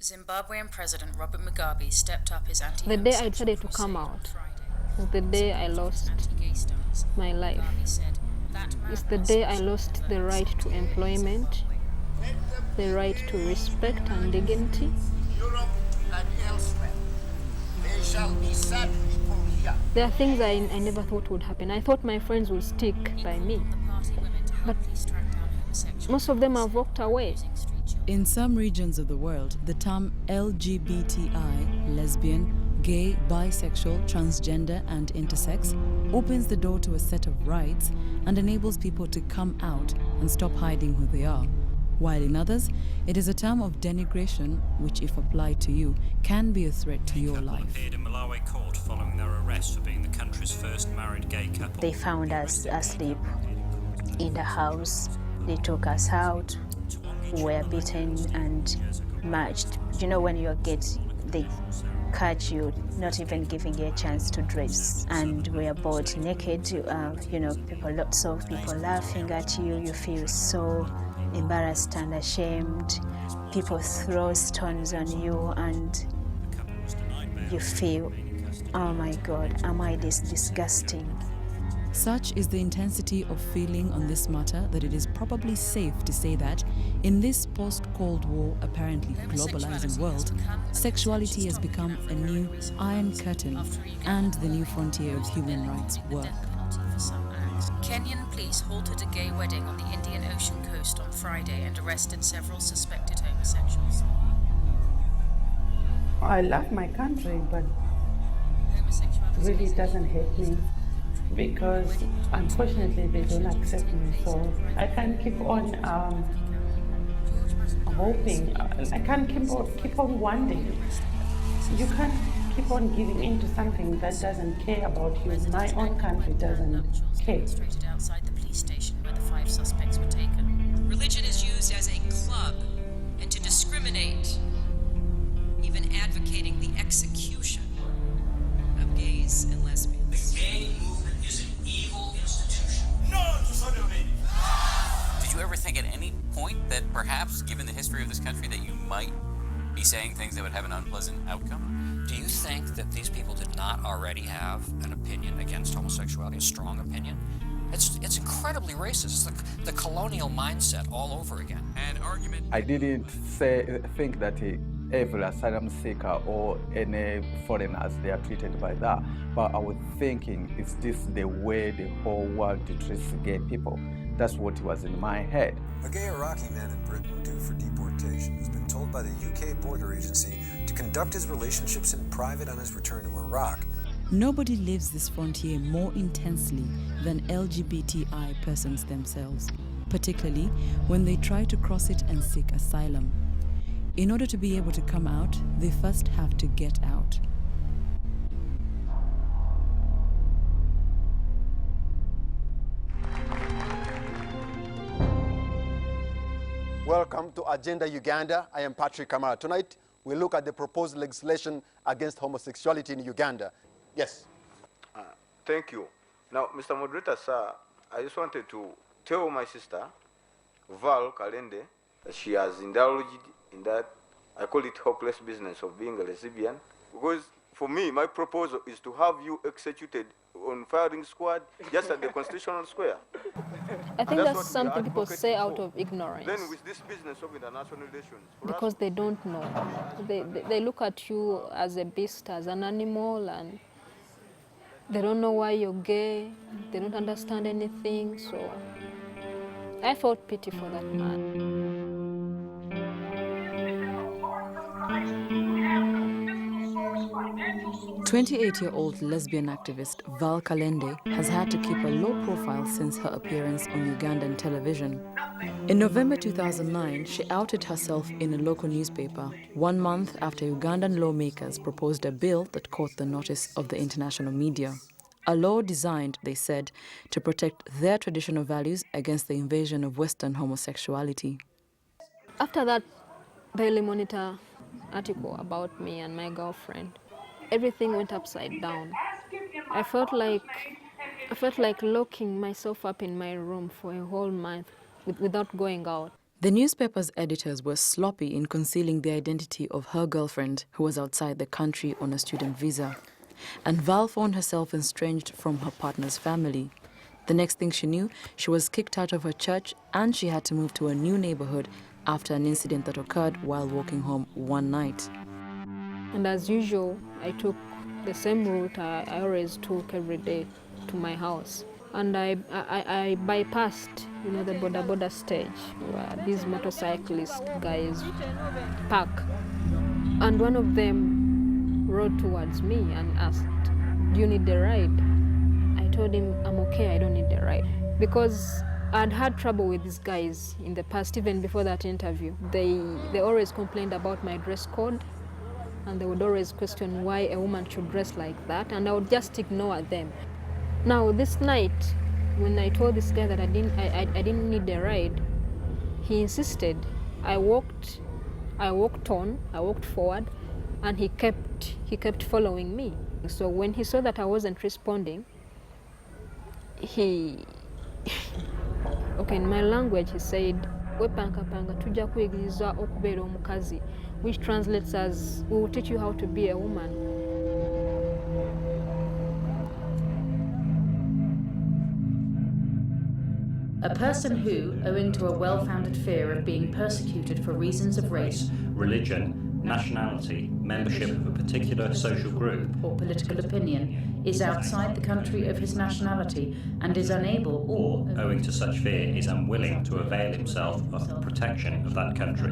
Zimbabwean President Robert Mugabe stepped up his The day I anti-homosexual decided to come out was the day I lost my life. It's the day I lost the right to employment, the right to respect and dignity. Europe and elsewhere, they shall be sad people here. There are things I never thought would happen. I thought my friends would stick by me, but most of them have walked away. In some regions of the world, the term LGBTI, lesbian, gay, bisexual, transgender, and intersex, opens the door to a set of rights and enables people to come out and stop hiding who they are. While in others, it is a term of denigration which, if applied to you, can be a threat to your life. Appeared in Malawi court following their arrest for being the country's first married gay couple. They found us asleep in the house. They took us out. We were beaten and marched. You know, when they catch you, not even giving you a chance to dress. And we are both naked. Lots of people laughing at you. You feel so embarrassed and ashamed. People throw stones on you and you feel, oh my God, am I this disgusting? Such is the intensity of feeling on this matter that it is probably safe to say that in this post-Cold War, apparently globalizing world, sexuality has become a new iron curtain and the new frontier of human rights work. Kenyan police halted a gay wedding on the Indian Ocean coast on Friday and arrested several suspected homosexuals. I love my country, but really it doesn't hate me because unfortunately they don't accept me. So I can't keep on hoping. I can't keep on wanting. You can't keep on giving in to something that doesn't care about you. My own country doesn't care. Outside the police station where the 5 suspects were taken. Religion is used as a club and to discriminate, even advocating the execution of gays and lesbians. The gay movement is an evil institution. No to sodomy! Did you ever think at any point that perhaps, given the history of this country, that you might be saying things that would have an unpleasant outcome? Do you think that these people did not already have an opinion against homosexuality, a strong opinion? It's incredibly racist. It's the colonial mindset all over again. An argument. I didn't think that every asylum seeker or any foreigners, they are treated by that. But I was thinking, is this the way the whole world treats gay people? That's what was in my head. A gay Iraqi man in Britain due for deportation has been told by the UK border agency to conduct his relationships in private on his return to Iraq. Nobody lives this frontier more intensely than LGBTI persons themselves, particularly when they try to cross it and seek asylum. In order to be able to come out, they first have to get out. Welcome to Agenda Uganda. I am Patrick Kamara. Tonight, we look at the proposed legislation against homosexuality in Uganda. Yes. Thank you. Now, Mr. Moderator, sir, I just wanted to tell my sister, Val Kalende, that she has indulged in that, I call it hopeless business of being a lesbian. Because for me, my proposal is to have you executed on firing squad just at the Constitutional Square. I think that's something people say out of ignorance. Then with this business of international relations, because they don't know. They look at you as a beast, as an animal, and they don't know why you're gay. They don't understand anything. So I felt pity for that man. 28-year-old lesbian activist Val Kalende has had to keep a low profile since her appearance on Ugandan television. In November 2009, she outed herself in a local newspaper, 1 month after Ugandan lawmakers proposed a bill that caught the notice of the international media. A law designed, they said, to protect their traditional values against the invasion of Western homosexuality. After that Daily Monitor article about me and my girlfriend, everything went upside down. I felt like locking myself up in my room for a whole month without going out. The newspaper's editors were sloppy in concealing the identity of her girlfriend, who was outside the country on a student visa. And Val found herself estranged from her partner's family. The next thing she knew, she was kicked out of her church and she had to move to a new neighborhood after an incident that occurred while walking home one night. And as usual, I took the same route I always took every day to my house. And I bypassed, the border stage where these motorcyclist guys park. And one of them rode towards me and asked, "Do you need the ride?" I told him, "I'm okay, I don't need the ride." Because I'd had trouble with these guys in the past, even before that interview. They always complained about my dress code, and they would always question why a woman should dress like that, and I would just ignore them. Now this night, when I told this guy that I didn't need the ride, he insisted. I walked forward, and he kept following me. So when he saw that I wasn't responding, in my language, he said, "Wepanga panga tujja kuyigiriza okubeera omukazi," which translates as, "We will teach you how to be a woman." A person who, owing to a well-founded fear of being persecuted for reasons of race, religion, nationality, membership of a particular social group, or political opinion, is outside the country of his nationality and is unable or, owing to such fear, is unwilling to avail himself of the protection of that country.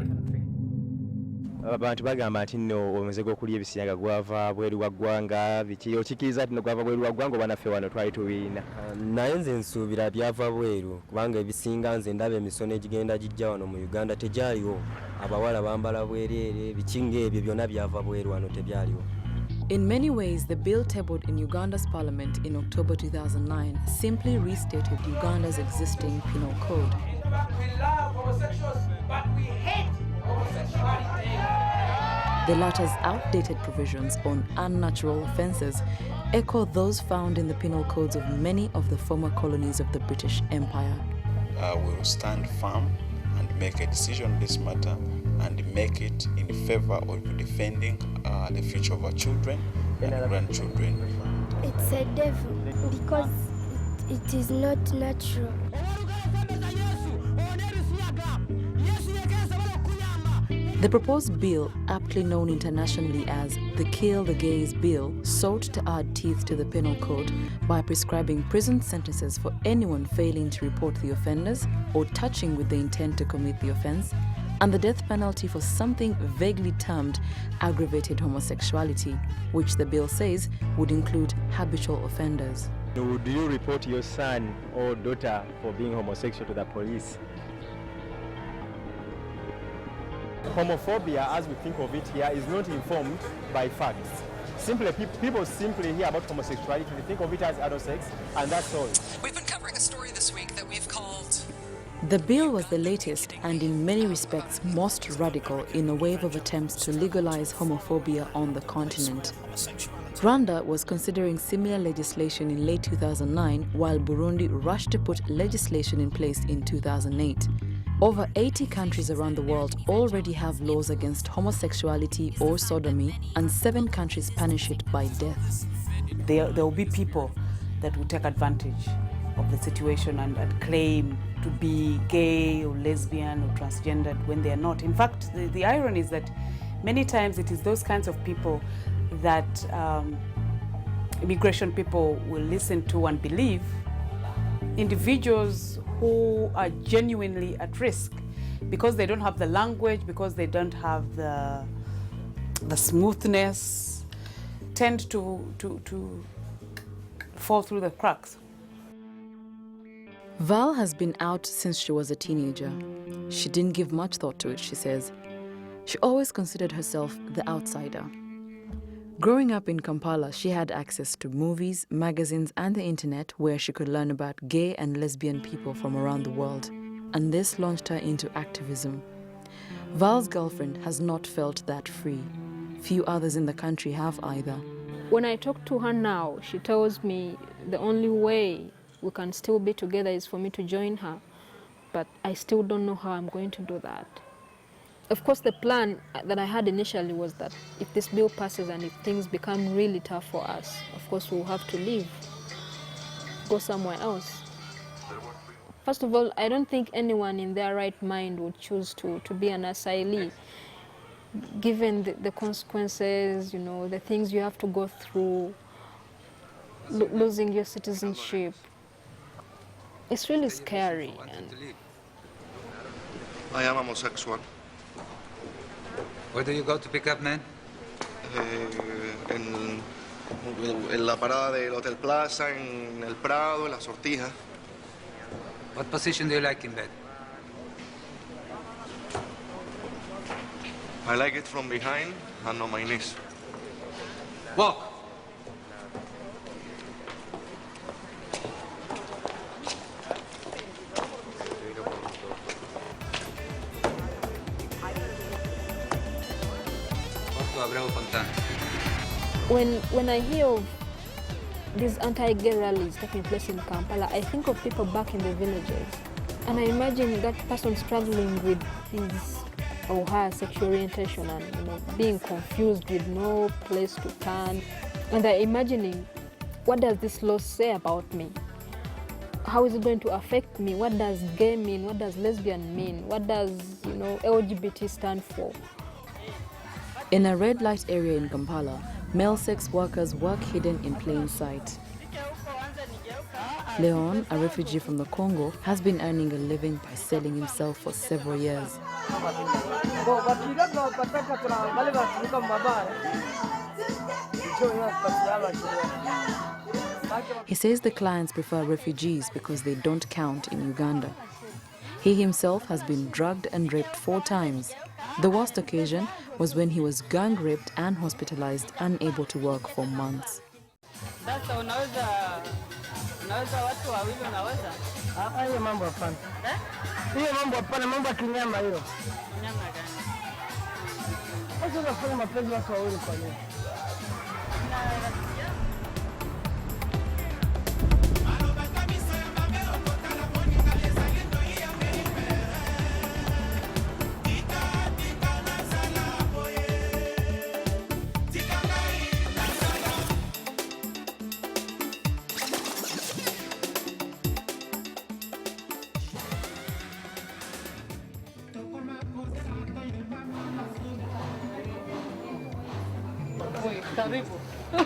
Abantu bagamba nti nno omuzze gw'okulya ebisiyaga gwava bweru wa ggwanga biki okikiriza nti gwava bweru wa ggwanga oba naffe wano twali tubiina. Naye nze nsuubira byava bweru kubanga ebisinga nze ndaba emisono egigenda gijja wano mu Uganda tegyaliwo. Abawala bambala bwereere biki ng'ebyo byonna byava bweru wano tebyaliwo. In many ways, the bill tabled in Uganda's parliament in October 2009 simply restated Uganda's existing penal code. We love homosexuals, but we hate homosexuality. The latter's outdated provisions on unnatural offences echo those found in the penal codes of many of the former colonies of the British Empire. We will stand firm and make a decision on this matter and make it in favor of defending the future of our children and grandchildren. It's a devil because it is not natural. The proposed bill, aptly known internationally as the Kill the Gays Bill, sought to add teeth to the penal code by prescribing prison sentences for anyone failing to report the offenders or touching with the intent to commit the offence, and the death penalty for something vaguely termed aggravated homosexuality, which the bill says would include habitual offenders. Would you report your son or daughter for being homosexual to the police? Homophobia, as we think of it here, is not informed by facts. Simply, people simply hear about homosexuality, they think of it as adult sex, and that's all. We've been covering a story this week that we've called... The bill was the latest and in many respects most radical in a wave of attempts to legalize homophobia on the continent. Rwanda was considering similar legislation in late 2009, while Burundi rushed to put legislation in place in 2008. Over 80 countries around the world already have laws against homosexuality or sodomy, and 7 countries punish it by death. There will be people that will take advantage of the situation and claim to be gay or lesbian or transgendered when they are not. In fact, the irony is that many times it is those kinds of people that immigration people will listen to and believe. Individuals who are genuinely at risk because they don't have the language, because they don't have the smoothness, tend to fall through the cracks. Val has been out since she was a teenager. She didn't give much thought to it, she says. She always considered herself the outsider. Growing up in Kampala, she had access to movies, magazines, and the internet where she could learn about gay and lesbian people from around the world. And this launched her into activism. Val's girlfriend has not felt that free. Few others in the country have either. When I talk to her now, she tells me the only way we can still be together is for me to join her. but I still don't know how I'm going to do that. Of course, the plan that I had initially was that if this bill passes and if things become really tough for us, of course we'll have to leave, go somewhere else. First of all, I don't think anyone in their right mind would choose to be an asylee, given the consequences, you know, the things you have to go through, losing your citizenship. It's really scary. And I am homosexual. Where do you go to pick up men? En la parada del Hotel Plaza, en el Prado, en la Sortija. What position do you like in bed? I like it from behind and on my knees. Walk. When I hear of these anti-gay rallies taking place in Kampala, I think of people back in the villages. And I imagine that person struggling with his or her sexual orientation and, you know, being confused with no place to turn. And they're imagining, what does this law say about me? How is it going to affect me? What does gay mean? What does lesbian mean? What does, you know, LGBT stand for? In a red light area in Kampala, male sex workers work hidden in plain sight. Leon, a refugee from the Congo, has been earning a living by selling himself for several years. He says the clients prefer refugees because they don't count in Uganda. He himself has been drugged and raped 4 times. The worst occasion was when he was gang raped and hospitalized, unable to work for months. Hiyo mambo hapana. Hiyo mambo hapana, mambo ya kinyama hilo. Kinyama gani? Sasa unafanya mapenzi watu wawili kwa nini?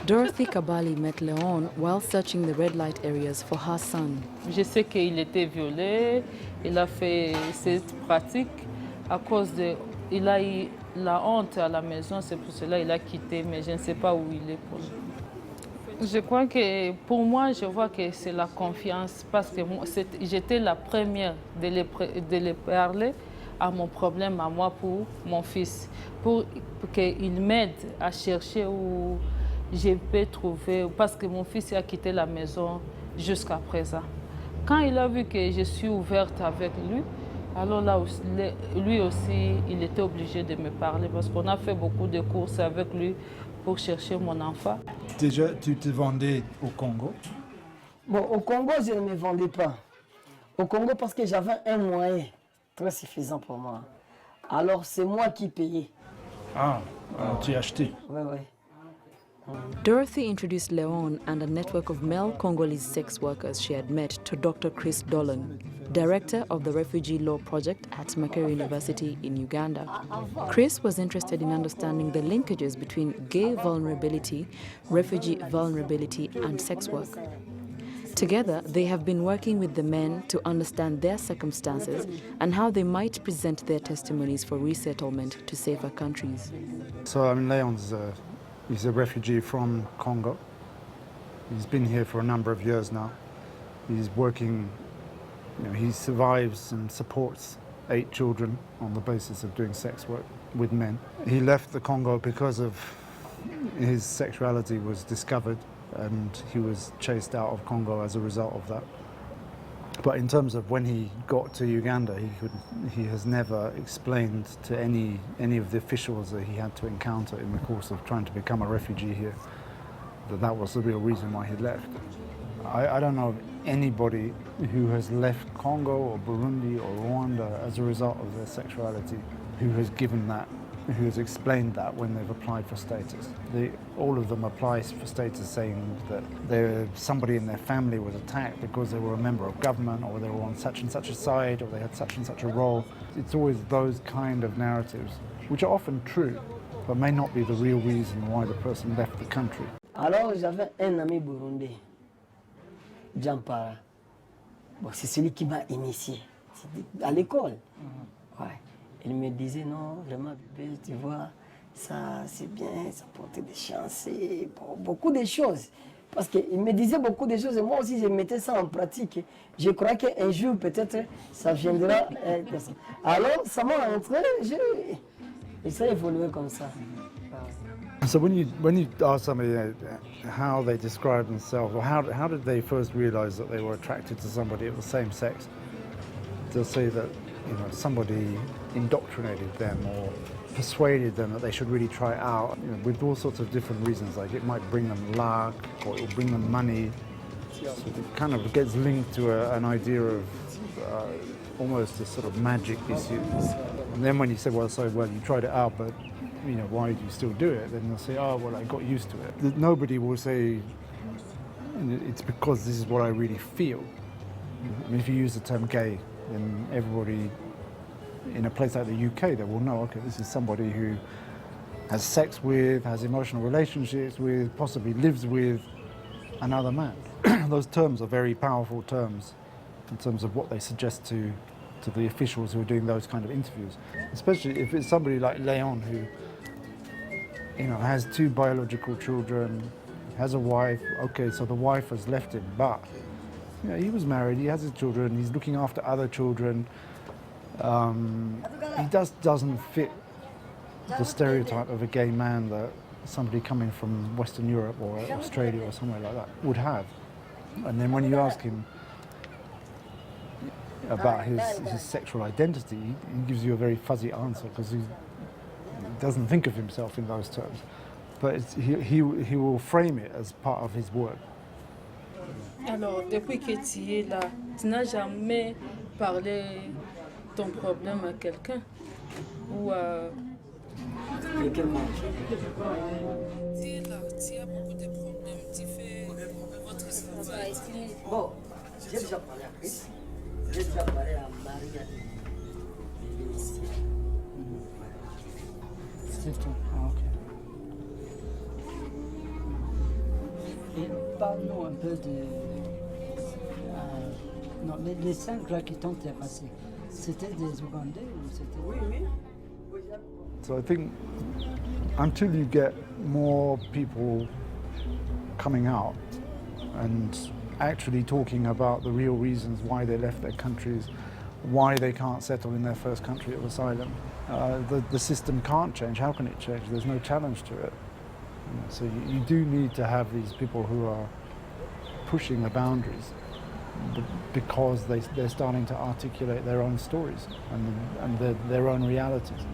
Dorothy Kabali met Leon while searching the red light areas for her son. Je sais qu'il était violé, il a fait cette pratique à cause de... Il a eu la honte à la maison, c'est pour cela qu'il a quitté, mais je ne sais pas où il est pour lui. Je crois que pour moi, je vois que c'est la confiance, parce que j'étais la première de les parler à mon problème, à moi, pour mon fils, pour qu'il m'aide à chercher où je peux trouver, parce que mon fils a quitté la maison jusqu'à présent. Quand il a vu que je suis ouverte avec lui, alors là, lui aussi, il était obligé de me parler, parce qu'on a fait beaucoup de courses avec lui pour chercher mon enfant. Déjà, tu te vendais au Congo? Bon, au Congo, je ne me vendais pas. Au Congo, parce que j'avais un moyen très suffisant pour moi. Alors, c'est moi qui payais. Ah, tu as acheté? Oui, oui. Dorothy introduced Leon and a network of male Congolese sex workers she had met to Dr. Chris Dolan, director of the Refugee Law Project at Makerere University in Uganda. Chris was interested in understanding the linkages between gay vulnerability, refugee vulnerability, and sex work. Together, they have been working with the men to understand their circumstances and how they might present their testimonies for resettlement to safer countries. So, I mean, Leon's he's a refugee from Congo. He's been here for a number of years now. He's working, you know, he survives and supports 8 children on the basis of doing sex work with men. He left the Congo because of his sexuality was discovered, and he was chased out of Congo as a result of that. But in terms of when he got to Uganda, he has never explained to any of the officials that he had to encounter in the course of trying to become a refugee here that was the real reason why he left. I don't know of anybody who has left Congo or Burundi or Rwanda as a result of their sexuality who has given that, who has explained that when they've applied for status. All of them apply for status saying that somebody in their family was attacked because they were a member of government, or they were on such and such a side, or they had such and such a role. It's always those kind of narratives, which are often true, but may not be the real reason why the person left the country. Alors j'avais un ami burundais, Jampara. Bon, c'est celui qui m'a initié à l'école. Ouais. Il me disait non, vraiment, tu vois, ça c'est bien, ça porte des chances, beaucoup de choses. Parce qu'il me disait beaucoup de choses et moi aussi je mettais ça en pratique. Je crois qu'un jour peut-être ça viendra. Alors ça m'a rentré, et ça a évolué comme ça. So when you ask somebody how they describe themselves, or how did they first realize that they were attracted to somebody of the same sex, they'll say that somebody indoctrinated them or persuaded them that they should really try it out, with all sorts of different reasons. Like it might bring them luck, or it will bring them money. So it kind of gets linked to an idea of almost a sort of magic issue. And then when you say, well, you tried it out, but why do you still do it? Then they'll say, oh, well, I got used to it. Nobody will say, it's because this is what I really feel. I mean, if you use the term gay, then everybody in a place like the UK, they will know, okay, this is somebody who has sex with, has emotional relationships with, possibly lives with another man. Those terms are very powerful terms in terms of what they suggest to the officials who are doing those kind of interviews. Especially if it's somebody like Leon who has 2 biological children, has a wife. Okay, so the wife has left him, but he was married, he has his children, he's looking after other children. He doesn't fit the stereotype of a gay man that somebody coming from Western Europe or Australia or somewhere like that would have. And then when you ask him about his sexual identity, he gives you a very fuzzy answer because he doesn't think of himself in those terms. But he will frame it as part of his work. Alors, depuis que tu es là, tu n'as jamais parlé ton problème à quelqu'un ou à... Tu es là, tu as beaucoup de problèmes, tu fais votre travail. Bon, j'ai déjà parlé à Chris, j'ai déjà parlé à Maria. C'est tout. Ok. Et parle-nous un peu de... non, les 5 là qui t'ont dépassé, c'était des Ougandais ou c'était... Oui. So I think until you get more people coming out and actually talking about the real reasons why they left their countries, why they can't settle in their first country of asylum, the system can't change. How can it change? There's no challenge to it. So you do need to have these people who are pushing the boundaries because they're starting to articulate their own stories and their own realities.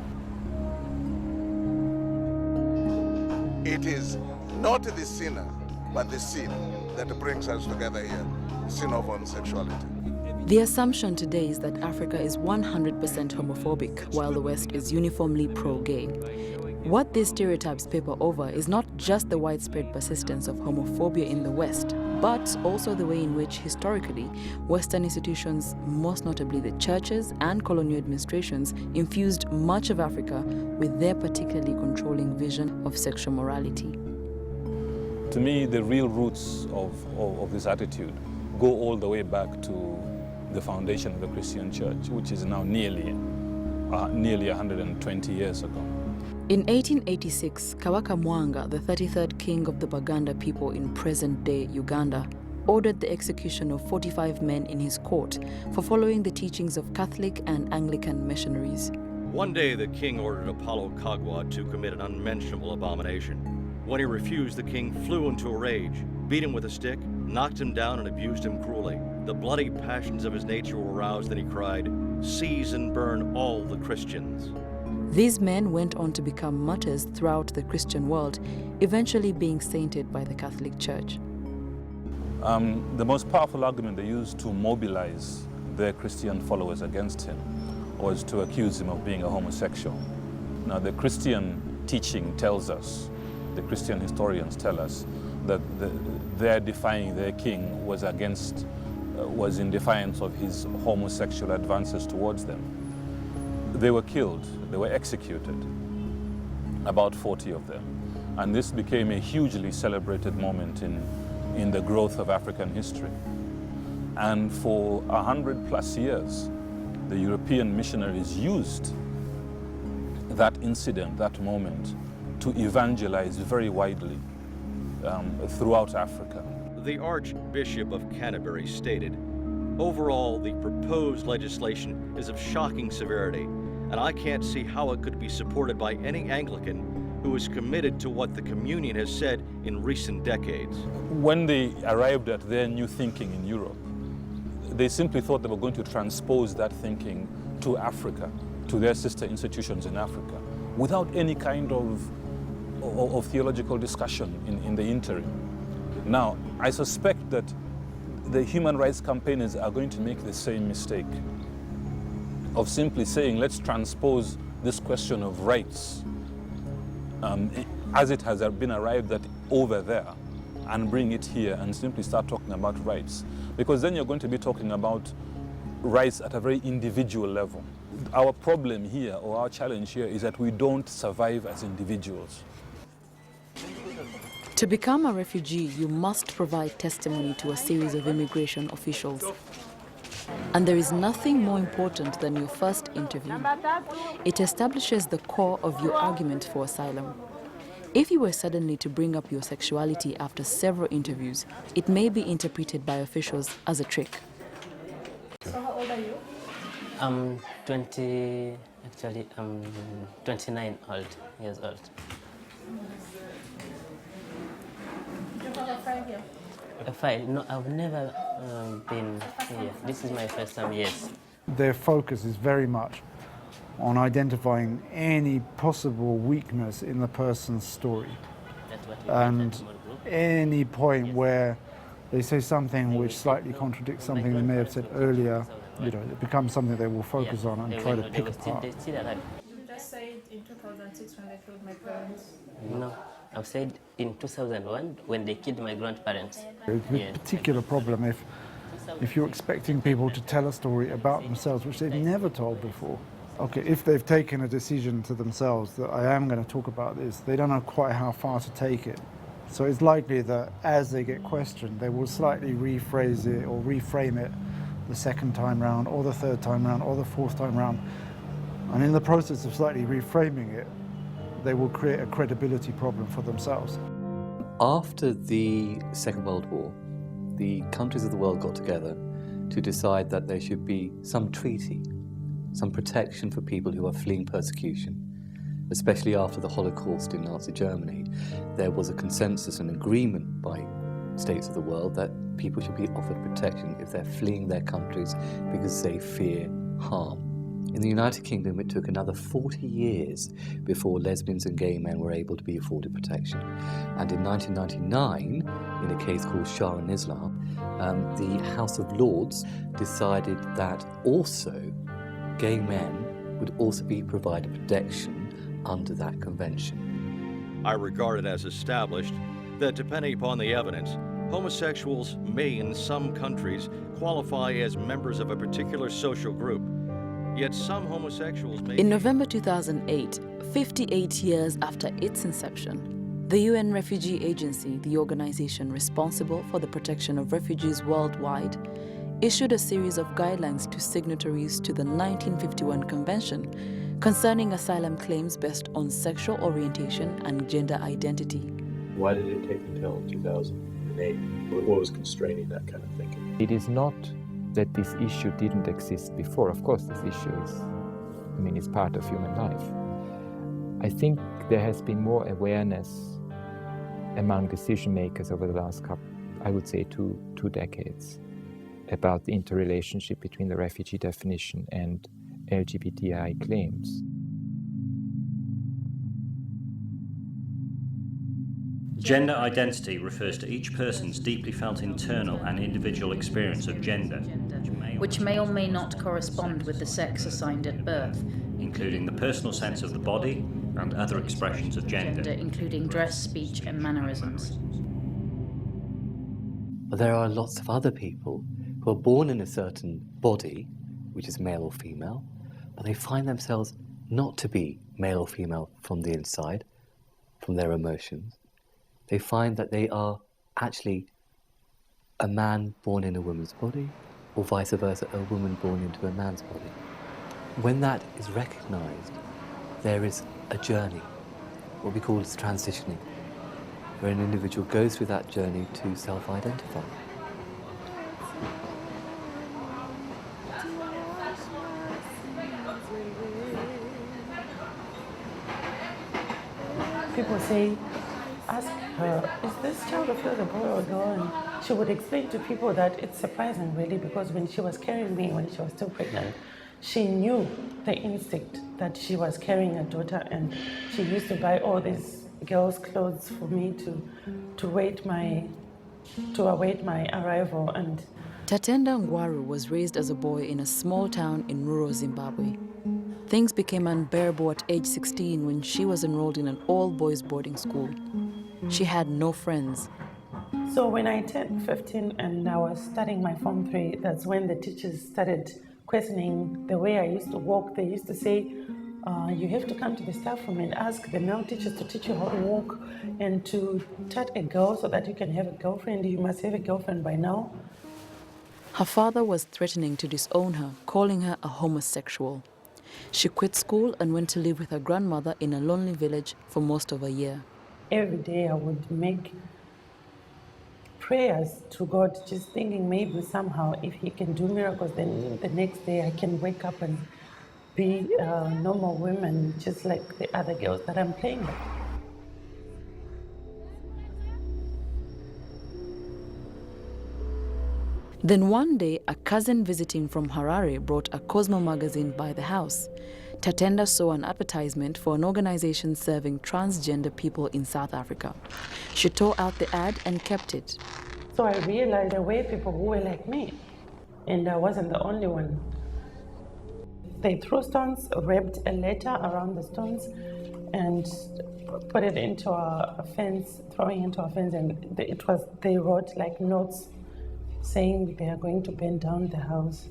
It is not the sinner, but the sin that brings us together here, the sin of homosexuality. The assumption today is that Africa is 100% homophobic, while the West is uniformly pro-gay. What these stereotypes paper over is not just the widespread persistence of homophobia in the West, but also the way in which, historically, Western institutions, most notably the churches and colonial administrations, infused much of Africa with their particularly controlling vision of sexual morality. To me, the real roots of this attitude go all the way back to the foundation of the Christian Church, which is now nearly 120 years ago. In 1886, Kabaka Mwanga, the 33rd king of the Baganda people in present-day Uganda, ordered the execution of 45 men in his court for following the teachings of Catholic and Anglican missionaries. One day, the king ordered Apollo Kagwa to commit an unmentionable abomination. When he refused, the king flew into a rage, beat him with a stick, knocked him down, and abused him cruelly. The bloody passions of his nature were aroused, and he cried, "Seize and burn all the Christians." These men went on to become martyrs throughout the Christian world, eventually being sainted by the Catholic Church. The most powerful argument they used to mobilize their Christian followers against him was to accuse him of being a homosexual. Now, the Christian teaching tells us, the Christian historians tell us, that their defying their king was in defiance of his homosexual advances towards them. They were killed, they were executed, about 40 of them. And this became a hugely celebrated moment in the growth of African history. And for 100+ years, the European missionaries used that incident, that moment, to evangelize very widely throughout Africa. The Archbishop of Canterbury stated, "Overall, the proposed legislation is of shocking severity, and I can't see how it could be supported by any Anglican who is committed to what the Communion has said in recent decades." When they arrived at their new thinking in Europe, they simply thought they were going to transpose that thinking to Africa, to their sister institutions in Africa, without any kind of theological discussion in the interim. Now, I suspect that the human rights campaigners are going to make the same mistake of simply saying, let's transpose this question of rights as it has been arrived at over there and bring it here and simply start talking about rights. Because then you're going to be talking about rights at a very individual level. Our problem here, or our challenge here, is that we don't survive as individuals. To become a refugee, you must provide testimony to a series of immigration officials. And there is nothing more important than your first interview. It establishes the core of your argument for asylum. If you were suddenly to bring up your sexuality after several interviews, it may be interpreted by officials as a trick. So how old are you? I'm 29 years old. Do you have a file here? A file? No, I've never been here. This is my first time, yes. Their focus is very much on identifying any possible weakness in the person's story. And any point where they say something which slightly contradicts something they may have said earlier, it becomes something they will focus on and try to pick apart. You just said in 2006 when they killed my parents. No, I've said in 2001 when they killed my grandparents. It's a particular problem if you're expecting people to tell a story about themselves which they've never told before. Okay, if they've taken a decision to themselves that I am going to talk about this, they don't know quite how far to take it. So it's likely that as they get questioned, they will slightly rephrase it or reframe it the second time round, or the third time round, or the fourth time round. And in the process of slightly reframing it, they will create a credibility problem for themselves. After the Second World War, the countries of the world got together to decide that there should be some treaty, some protection for people who are fleeing persecution, especially after the Holocaust in Nazi Germany. There was a consensus and agreement by states of the world that people should be offered protection if they're fleeing their countries because they fear harm. In the United Kingdom, it took another 40 years before lesbians and gay men were able to be afforded protection. And in 1999, in a case called Shah and Islam, the House of Lords decided that also gay men would also be provided protection under that convention. I regard it as established that depending upon the evidence, homosexuals may in some countries qualify as members of a particular social group. Yet some homosexuals may... In November 2008, 58 years after its inception, the UN Refugee Agency, the organization responsible for the protection of refugees worldwide, issued a series of guidelines to signatories to the 1951 Convention concerning asylum claims based on sexual orientation and gender identity. Why did it take until 2008? What was constraining that kind of thinking? It is not that this issue didn't exist before. Of course, this issue is, it's part of human life. I think there has been more awareness among decision makers over the last I would say two decades, about the interrelationship between the refugee definition and LGBTI claims. Gender identity refers to each person's deeply felt internal and individual experience of gender, which may or may not correspond with the sex assigned at birth, including the personal sense of the body and other expressions of gender, including dress, speech, and mannerisms. But there are lots of other people who are born in a certain body, which is male or female, but they find themselves not to be male or female from the inside, from their emotions. They find that they are actually a man born in a woman's body, or vice versa, a woman born into a man's body. When that is recognized, there is a journey, what we call transitioning, where an individual goes through that journey to self-identify. People say, ask her, is this child of yours a boy or a girl? And she would explain to people that it's surprising really, because when she was carrying me, when she was still pregnant, she knew the instinct that she was carrying a daughter, and she used to buy all these girls' clothes for me to await my arrival. And Tatenda Ngwaru was raised as a boy in a small town in rural Zimbabwe. Things became unbearable at age 16 when she was enrolled in an all-boys boarding school. She had no friends. So when I turned 15 and I was studying my Form 3, that's when the teachers started questioning the way I used to walk. They used to say, you have to come to the staff room and ask the male teachers to teach you how to walk and to touch a girl so that you can have a girlfriend. You must have a girlfriend by now. Her father was threatening to disown her, calling her a homosexual. She quit school and went to live with her grandmother in a lonely village for most of a year. Every day I would make prayers to God, just thinking maybe somehow if He can do miracles, then the next day I can wake up and be a normal woman, just like the other girls that I'm playing with. Then one day, a cousin visiting from Harare brought a Cosmo magazine by the house. Tatenda saw an advertisement for an organization serving transgender people in South Africa. She tore out the ad and kept it. So I realized there were people who were like me, and I wasn't the only one. They threw stones, wrapped a letter around the stones, and put it into a fence, throwing into a fence, and they wrote like notes saying they are going to burn down the house.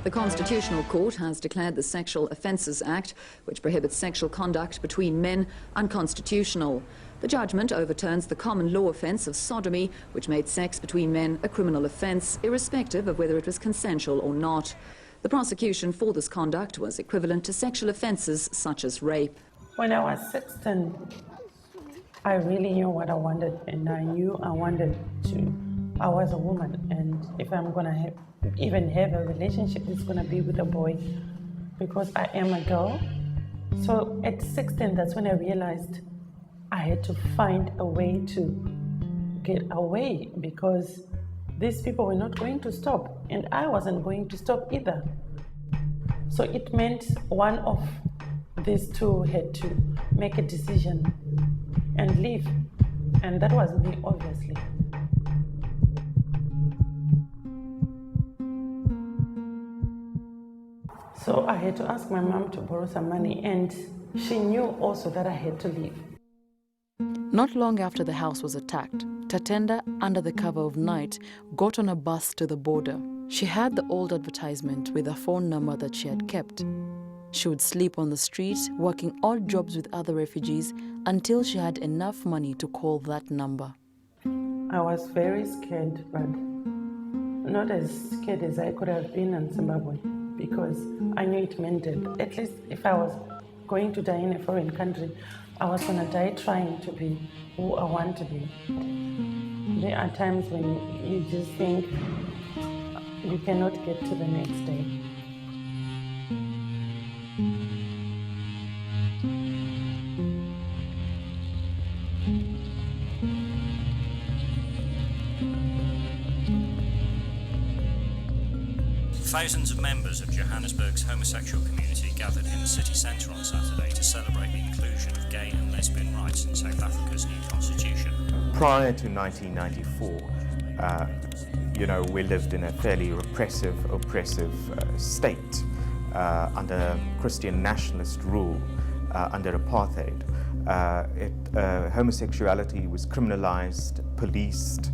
The Constitutional Court has declared the Sexual Offences Act, which prohibits sexual conduct between men, unconstitutional. The judgment overturns the common law offence of sodomy, which made sex between men a criminal offence, irrespective of whether it was consensual or not. The prosecution for this conduct was equivalent to sexual offences such as rape. When I was 16, I really knew what I wanted, and I knew I was a woman, and if I'm gonna even have a relationship, it's gonna be with a boy, because I am a girl. So at 16, that's when I realized I had to find a way to get away, because these people were not going to stop, and I wasn't going to stop either. So it meant one of these two had to make a decision and leave, and that was me, obviously. So I had to ask my mom to borrow some money, and she knew also that I had to leave. Not long after the house was attacked, Tatenda, under the cover of night, got on a bus to the border. She had the old advertisement with a phone number that she had kept. She would sleep on the street, working odd jobs with other refugees until she had enough money to call that number. I was very scared, but not as scared as I could have been in Zimbabwe, because I knew it meant death. At least if I was going to die in a foreign country, I was going to die trying to be who I want to be. There are times when you just think you cannot get to the next day. Thousands of members of Johannesburg's homosexual community gathered in the city centre on Saturday to celebrate the inclusion of gay and lesbian rights in South Africa's new constitution. Prior to 1994, we lived in a fairly repressive, oppressive state under Christian nationalist rule, under apartheid. Homosexuality was criminalized, policed,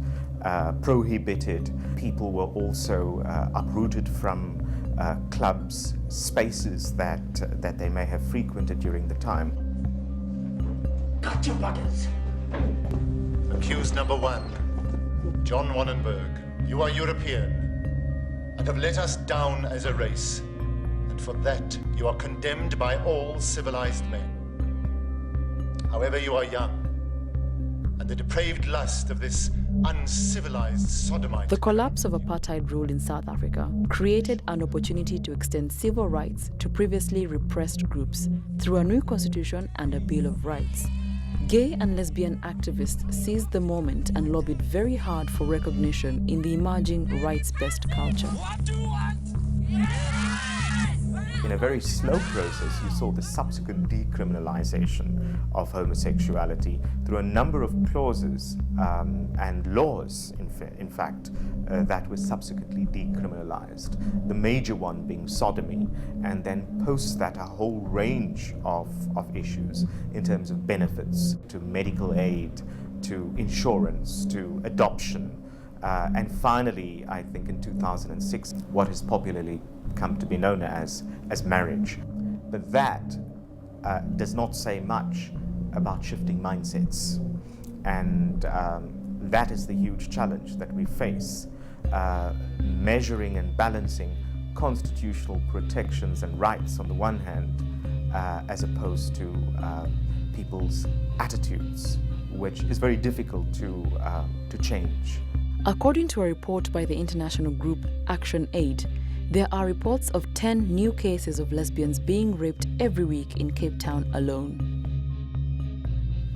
prohibited. People were also uprooted from clubs, spaces that they may have frequented during the time. Cut your butters! Accused number 1, John Wannenberg. You are European and have let us down as a race. And for that, you are condemned by all civilized men. However, you are young, and the depraved lust of this uncivilized sodomite. The collapse of apartheid rule in South Africa created an opportunity to extend civil rights to previously repressed groups through a new constitution and a Bill of Rights. Gay and lesbian activists seized the moment and lobbied very hard for recognition in the emerging rights-based culture. In a very slow process, you saw the subsequent decriminalization of homosexuality through a number of clauses and laws, in fact, that were subsequently decriminalized. The major one being sodomy, and then post that a whole range of issues in terms of benefits to medical aid, to insurance, to adoption. And finally, I think in 2006, what has popularly come to be known as marriage. But that does not say much about shifting mindsets. And that is the huge challenge that we face, measuring and balancing constitutional protections and rights on the one hand, as opposed to people's attitudes, which is very difficult to change. According to a report by the international group Action Aid, there are reports of 10 new cases of lesbians being raped every week in Cape Town alone.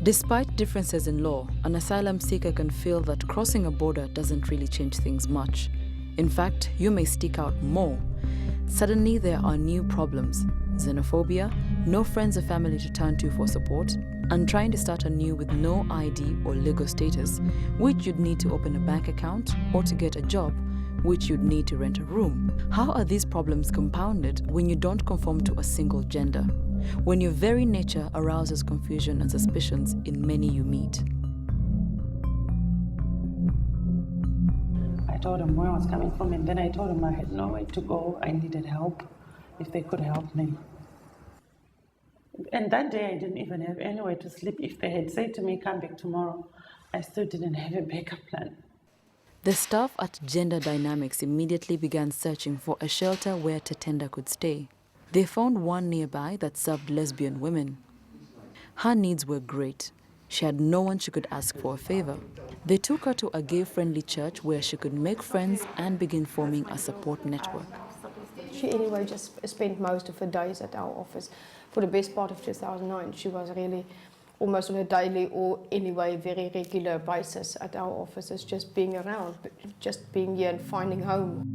Despite differences in law, an asylum seeker can feel that crossing a border doesn't really change things much. In fact, you may stick out more. Suddenly there are new problems: xenophobia, no friends or family to turn to for support, and trying to start anew with no ID or legal status, which you'd need to open a bank account, or to get a job, which you'd need to rent a room. How are these problems compounded when you don't conform to a single gender? When your very nature arouses confusion and suspicions in many you meet? I told him where I was coming from, and then I told him I had nowhere to go. I needed help, if they could help me. And that day I didn't even have anywhere to sleep. If they had said to me, come back tomorrow, I still didn't have a backup plan. The staff at Gender Dynamics immediately began searching for a shelter where Tatenda could stay. They found one nearby that served lesbian women. Her needs were great. She had no one she could ask for a favor. They took her to a gay-friendly church where she could make friends and begin forming a support network. She anyway just spent most of her days at our office. For the best part of 2009, she was really almost on a daily or anyway very regular basis at our offices, just being around, just being here and finding home.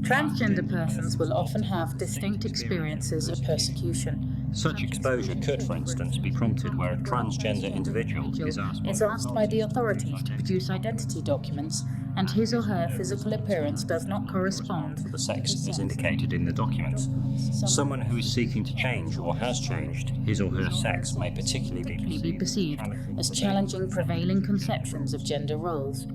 Transgender persons will often have distinct experiences of persecution. Such exposure could, for instance, be prompted where a transgender individual is asked by the authorities to produce identity documents, and his or her physical appearance does not correspond. The sex is indicated in the documents. Someone who is seeking to change or has changed his or her sex may particularly be perceived as challenging prevailing conceptions of gender roles.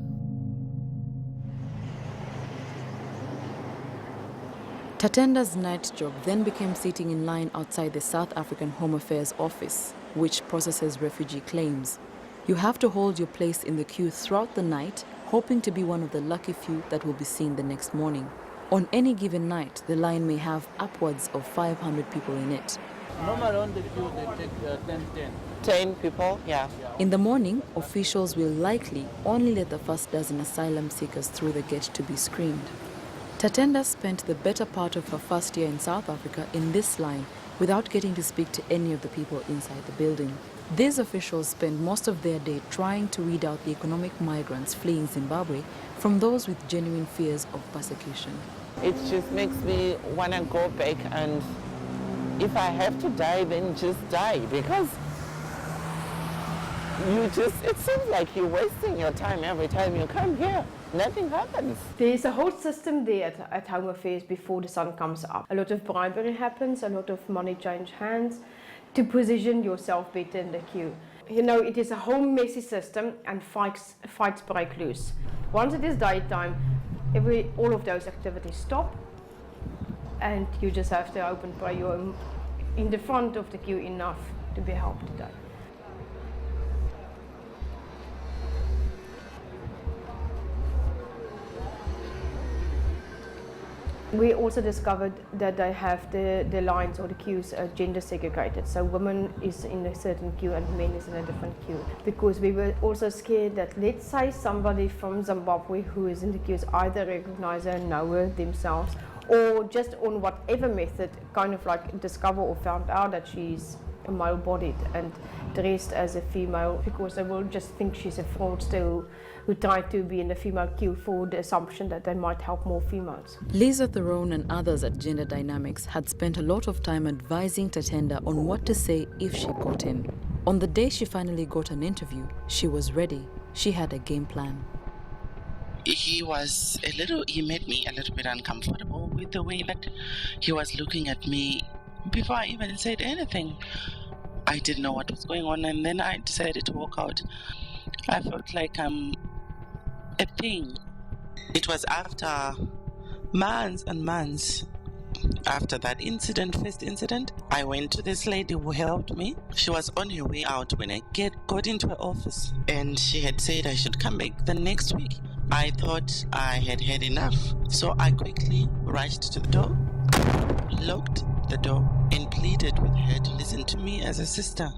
Tatenda's night job then became sitting in line outside the South African Home Affairs office, which processes refugee claims. You have to hold your place in the queue throughout the night, hoping to be one of the lucky few that will be seen the next morning. On any given night, the line may have upwards of 500 people in it. Normally on the queue they take 10 people, yeah. In the morning, officials will likely only let the first dozen asylum seekers through the gate to be screened. Tatenda spent the better part of her first year in South Africa in this line without getting to speak to any of the people inside the building. These officials spend most of their day trying to weed out the economic migrants fleeing Zimbabwe from those with genuine fears of persecution. It just makes me want to go back, and if I have to die, then just die, because it seems like you're wasting your time every time you come here. Nothing happens. There's a whole system there at Home Affairs before the sun comes up. A lot of bribery happens, a lot of money change hands to position yourself better in the queue. You know, it is a whole messy system and fights break loose. Once it is daytime, all of those activities stop and you just have to open pray. You're in the front of the queue enough to be helped today. We also discovered that they have the lines or the queues are gender segregated. So women is in a certain queue and men is in a different queue. Because we were also scared that, let's say somebody from Zimbabwe who is in the queues either recognize her, know her themselves, or just on whatever method kind of like discover or found out that she's male-bodied and dressed as a female, because they will just think she's a fraudster who tried to be in the female queue for the assumption that they might help more females. Lisa Theron and others at Gender Dynamics had spent a lot of time advising Tatenda on what to say if she got in. On the day she finally got an interview, she was ready. She had a game plan. He made me a little bit uncomfortable with the way that he was looking at me. Before I even said anything, I didn't know what was going on, and then I decided to walk out. I felt like I'm a thing. It was after months and months after that first incident, I went to this lady who helped me. She was on her way out when I got into her office, and she had said I should come back the next week. I thought I had had enough, so I quickly rushed to the door, locked the door, and pleaded with her to listen to me as a sister.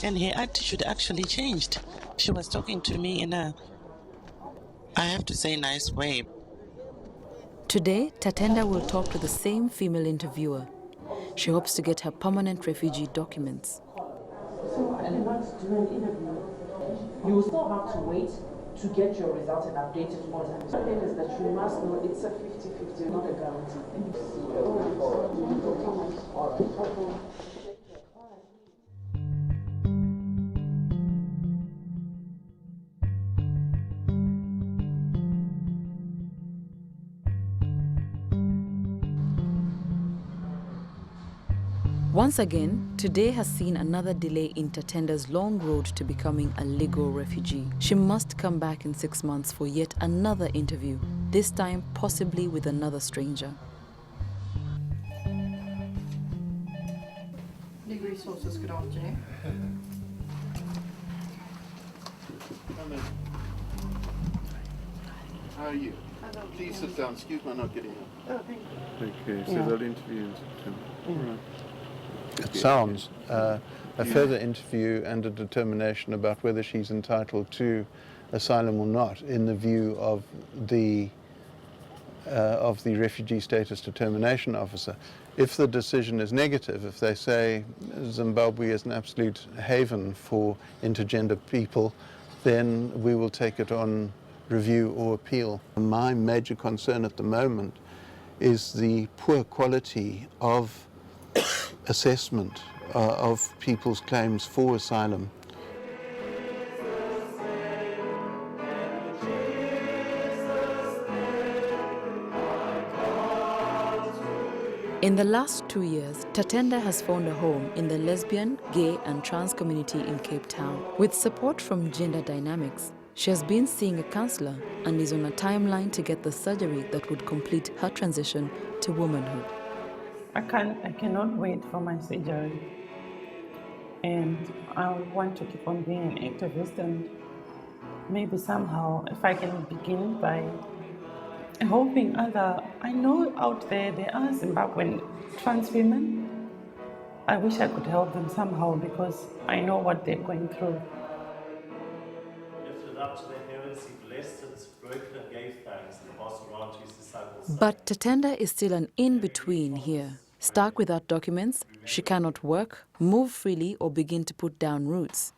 And her attitude actually changed. She was talking to me in a, I have to say, nice way. Today, Tatenda will talk to the same female interviewer. She hopes to get her permanent refugee documents. So I cannot do an interview. You will still have to wait to get your results and update it all the time. The thing is that you must know it's a 50-50, not a guarantee. Once again, today has seen another delay in Tatenda's long road to becoming a legal refugee. She must come back in 6 months for yet another interview, this time possibly with another stranger. Legal Resources, good afternoon. How are you? Please sit down. Excuse my not getting up. Oh, thank you. Okay, so they'll interview in September. Right. It sounds a further interview and a determination about whether she's entitled to asylum or not in the view of the refugee status determination officer. If the decision is negative, if they say Zimbabwe is an absolute haven for intergender people, then we will take it on review or appeal. My major concern at the moment is the poor quality of assessment of people's claims for asylum. In the last 2 years, Tatenda has found a home in the lesbian, gay and trans community in Cape Town. With support from Gender Dynamics, she has been seeing a counselor and is on a timeline to get the surgery that would complete her transition to womanhood. I cannot wait for my surgery. And I want to keep on being an activist, and maybe somehow if I can begin by helping I know out there are Zimbabwean trans women. I wish I could help them somehow because I know what they're going through. Lift it up to the heavens, he blessed it, broken and gave thanks, and passed around to his disciples. But Tatenda is still an in-between here. Stuck without documents, she cannot work, move freely or begin to put down roots.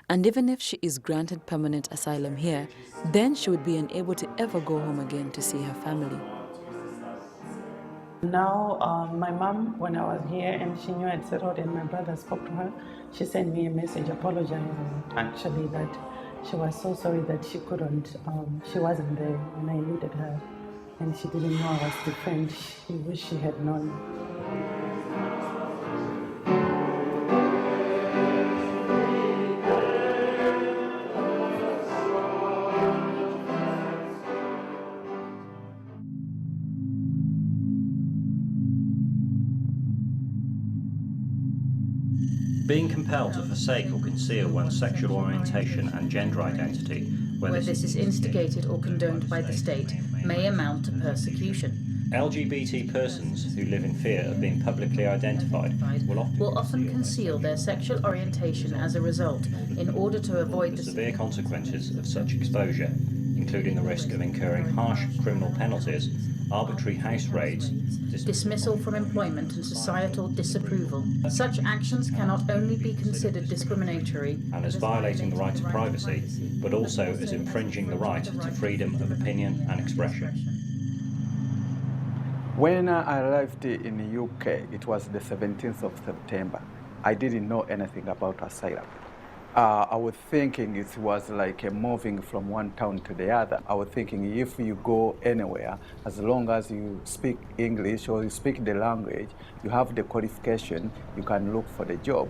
And even if she is granted permanent asylum here, then she would be unable to ever go home again to see her family. Now, my mom, when I was here and she knew I'd settled and my brother spoke to her, she sent me a message apologizing, actually, that she was so sorry that she couldn't, she wasn't there when I needed her. And she didn't know I was different. She wished she had known. Being compelled to forsake or conceal one's sexual orientation and gender identity, where this is instigated or condoned by the state, may amount to persecution. LGBT persons who live in fear of being publicly identified will often conceal their sexual orientation as a result in order to avoid the severe consequences of such exposure, including the risk of incurring harsh criminal penalties, arbitrary house raids, dismissal from employment and societal disapproval. Such actions cannot only be considered discriminatory and as violating the right to privacy, but also as infringing the right to freedom of opinion and expression. When I arrived in the UK, it was the 17th of September. I didn't know anything about asylum. I was thinking it was like moving from one town to the other. I was thinking if you go anywhere, as long as you speak English or you speak the language, you have the qualification, you can look for the job.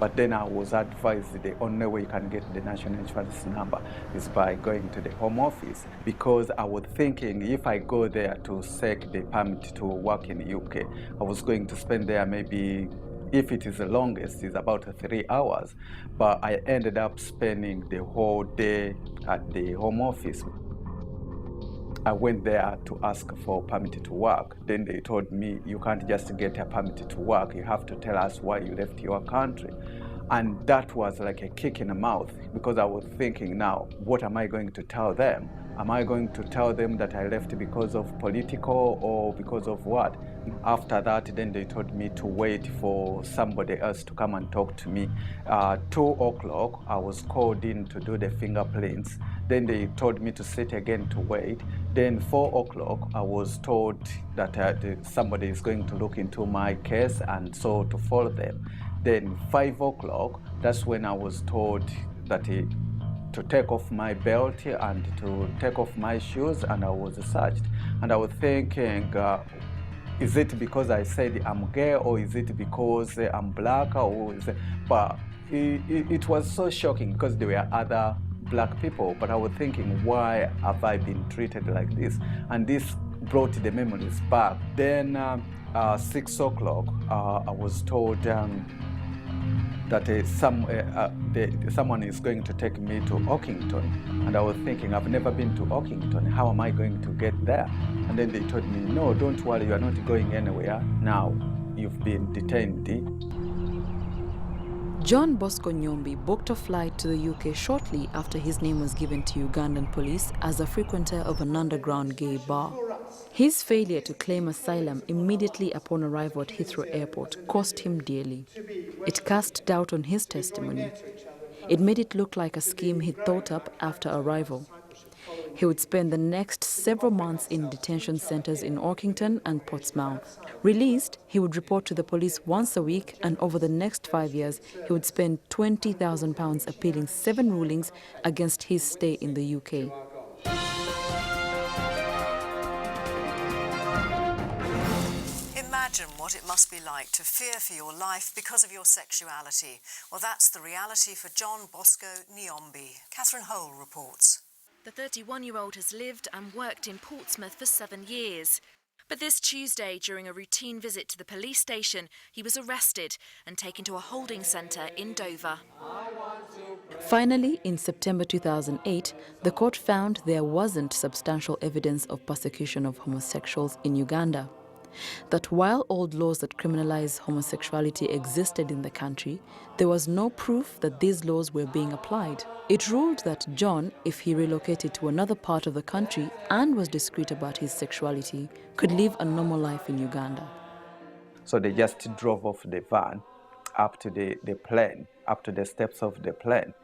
But then I was advised the only way you can get the national insurance number is by going to the Home Office, because I was thinking if I go there to seek the permit to work in the UK, I was going to spend there maybe, if it is the longest, is about 3 hours. But I ended up spending the whole day at the Home Office. I went there to ask for a permit to work. Then they told me, you can't just get a permit to work, you have to tell us why you left your country. And that was like a kick in the mouth, because I was thinking now, what am I going to tell them? Am I going to tell them that I left because of political or because of what? After that, then they told me to wait for somebody else to come and talk to me. 2 o'clock, I was called in to do the fingerprints. Then they told me to sit again to wait. Then 4 o'clock, I was told that somebody is going to look into my case and so to follow them. Then 5 o'clock, that's when I was told that to take off my belt and to take off my shoes, and I was searched. And I was thinking, is it because I said I'm gay, or is it because I'm black, or is it? But it was so shocking because there were other black people, but I was thinking, why have I been treated like this? And this brought the memories back. Then 6 o'clock, I was told that someone is going to take me to Orkington. And I was thinking, I've never been to Orkington. How am I going to get there? And then they told me, no, don't worry, you are not going anywhere. Now you've been detained. John Bosco Nyombi booked a flight to the UK shortly after his name was given to Ugandan police as a frequenter of an underground gay bar. His failure to claim asylum immediately upon arrival at Heathrow Airport cost him dearly. It cast doubt on his testimony. It made it look like a scheme he'd thought up after arrival. He would spend the next several months in detention centers in Orkington and Portsmouth. Released, he would report to the police once a week, and over the next 5 years, he would spend £20,000 appealing 7 rulings against his stay in the UK. Imagine what it must be like to fear for your life because of your sexuality. Well, that's the reality for John Bosco Nyombi. Catherine Hole reports. The 31-year-old has lived and worked in Portsmouth for 7 years. But this Tuesday, during a routine visit to the police station, he was arrested and taken to a holding centre in Dover. Finally, in September 2008, the court found there wasn't substantial evidence of persecution of homosexuals in Uganda. That while old laws that criminalize homosexuality existed in the country, there was no proof that these laws were being applied. It ruled that John, if he relocated to another part of the country and was discreet about his sexuality, could live a normal life in Uganda. So they just drove off the van up to the plane, up to the steps of the plane.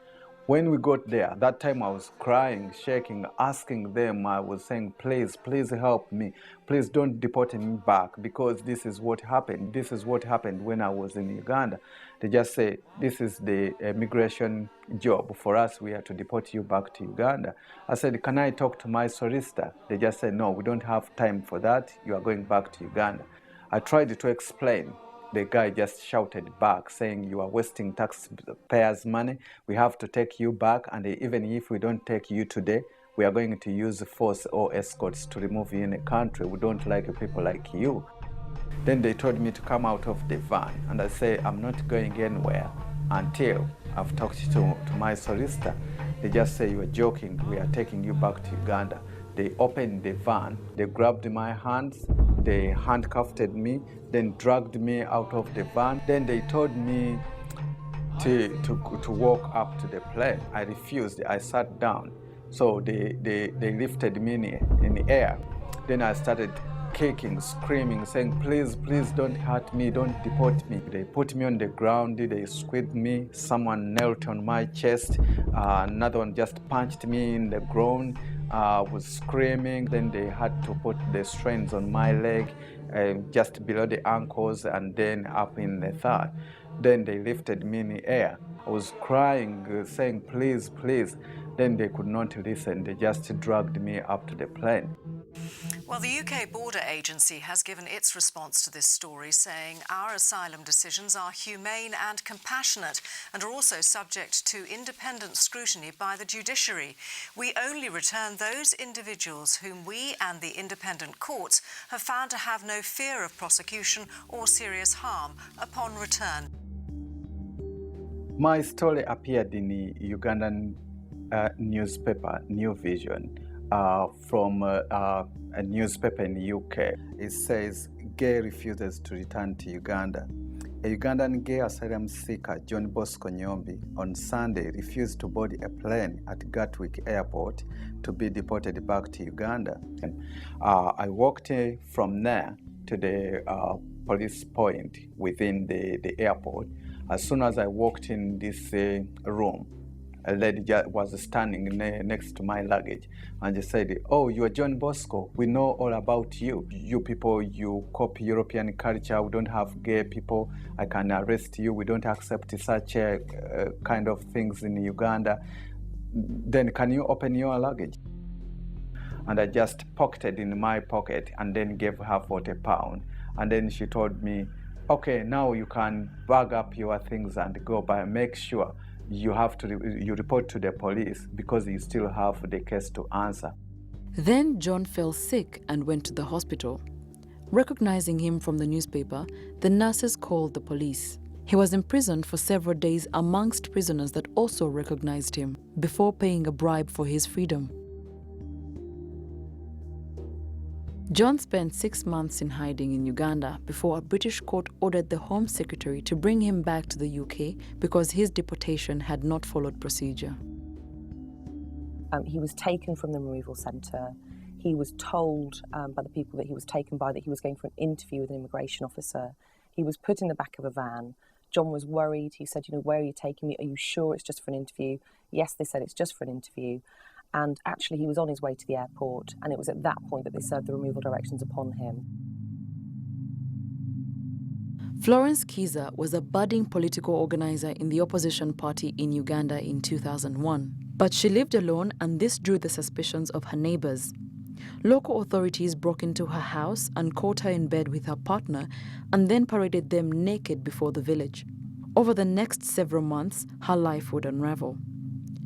When we got there, that time I was crying, shaking, asking them, I was saying, please, please help me. Please don't deport me back because this is what happened. This is what happened when I was in Uganda. They just say, this is the immigration job. For us, we have to deport you back to Uganda. I said, can I talk to my solicitor? They just said, no, we don't have time for that. You are going back to Uganda. I tried to explain. The guy just shouted back saying, you are wasting taxpayers' money. We have to take you back. And even if we don't take you today, we are going to use force or escorts to remove you in the country. We don't like people like you. Then they told me to come out of the van. And I say, I'm not going anywhere until I've talked to my solicitor. They just say, you are joking. We are taking you back to Uganda. They opened the van. They grabbed my hands. They handcuffed me, then dragged me out of the van. Then they told me to walk up to the plane. I refused. I sat down. So they lifted me in the air. Then I started kicking, screaming, saying, please, please don't hurt me, don't deport me. They put me on the ground, they squeezed me. Someone knelt on my chest. Another one just punched me in the groin. Was screaming. Then they had to put the strains on my leg, just below the ankles and then up in the thigh. Then they lifted me in the air. I was crying, saying, please, please. Then they could not listen. They just dragged me up to the plane. Well, the UK Border Agency has given its response to this story, saying our asylum decisions are humane and compassionate and are also subject to independent scrutiny by the judiciary. We only return those individuals whom we and the independent courts have found to have no fear of prosecution or serious harm upon return. My story appeared in the Ugandan newspaper, New Vision. From a newspaper in the UK. It says, gay refuses to return to Uganda. A Ugandan gay asylum seeker, John Bosco Nyombi, on Sunday refused to board a plane at Gatwick Airport to be deported back to Uganda. I walked from there to the police point within the airport. As soon as I walked in this room, a lady was standing next to my luggage and she said, oh, you are John Bosco. We know all about you. You people, you copy European culture. We don't have gay people. I can arrest you. We don't accept such kind of things in Uganda. Then can you open your luggage? And I just pocketed in my pocket and then gave her £40. And then she told me, okay, now you can bag up your things and go, but make sure you have to you report to the police because you still have the case to answer. Then John fell sick and went to the hospital. Recognizing him from the newspaper, the nurses called the police. He was imprisoned for several days amongst prisoners that also recognized him before paying a bribe for his freedom. John spent 6 months in hiding in Uganda before a British court ordered the Home Secretary to bring him back to the UK because his deportation had not followed procedure. He was taken from the removal centre. He was told by the people that he was taken by that he was going for an interview with an immigration officer. He was put in the back of a van. John was worried. He said, where are you taking me? Are you sure it's just for an interview? Yes, they said it's just for an interview. And actually, he was on his way to the airport, and it was at that point that they served the removal directions upon him. Florence Kiza was a budding political organizer in the opposition party in Uganda in 2001. But she lived alone, and this drew the suspicions of her neighbors. Local authorities broke into her house and caught her in bed with her partner, and then paraded them naked before the village. Over the next several months, her life would unravel.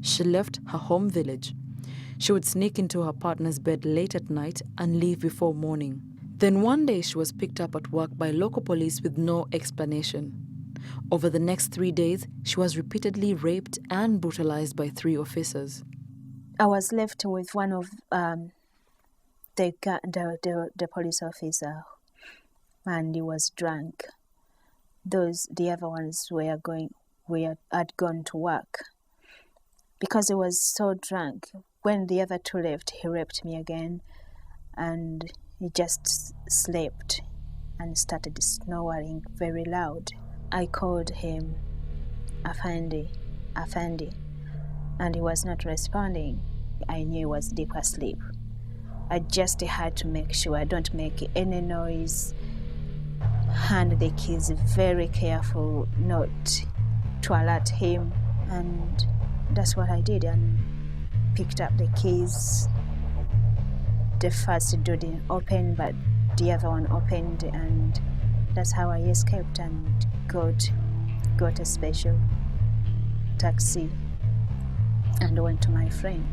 She left her home village. She would sneak into her partner's bed late at night and leave before morning. Then one day she was picked up at work by local police with no explanation. Over the next 3 days, she was repeatedly raped and brutalized by 3 officers. I was left with one of the police officer, and he was drunk. The other ones had gone to work. Because he was so drunk, when the other 2 left, he raped me again, and he just slept and started snoring very loud. I called him, Afandi. and he was not responding. I knew he was deep asleep. I just had to make sure I don't make any noise, hand the keys very careful not to alert him, and that's what I did, and picked up the keys. The first door didn't open, but the other one opened, and that's how I escaped and got a special taxi and went to my friend.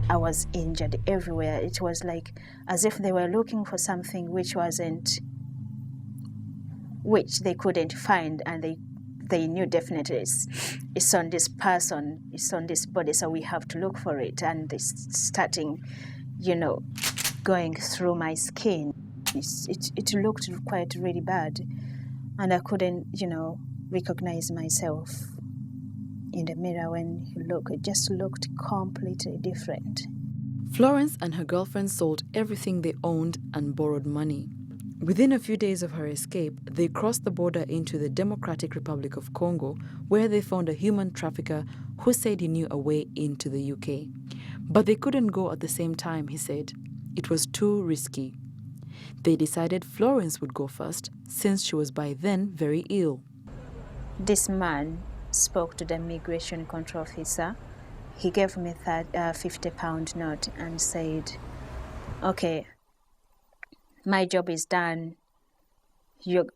I was injured everywhere. It was like as if they were looking for something which they couldn't find, and they knew definitely it's on this person, it's on this body, so we have to look for it. And they starting, going through my skin. It looked quite really bad, and I couldn't, recognize myself in the mirror when you look. It just looked completely different. Florence and her girlfriend sold everything they owned and borrowed money. Within a few days of her escape, they crossed the border into the Democratic Republic of Congo, where they found a human trafficker who said he knew a way into the UK. But they couldn't go at the same time, he said. It was too risky. They decided Florence would go first, since she was by then very ill. This man spoke to the immigration control officer. He gave me a £50 note and said, okay, my job is done. You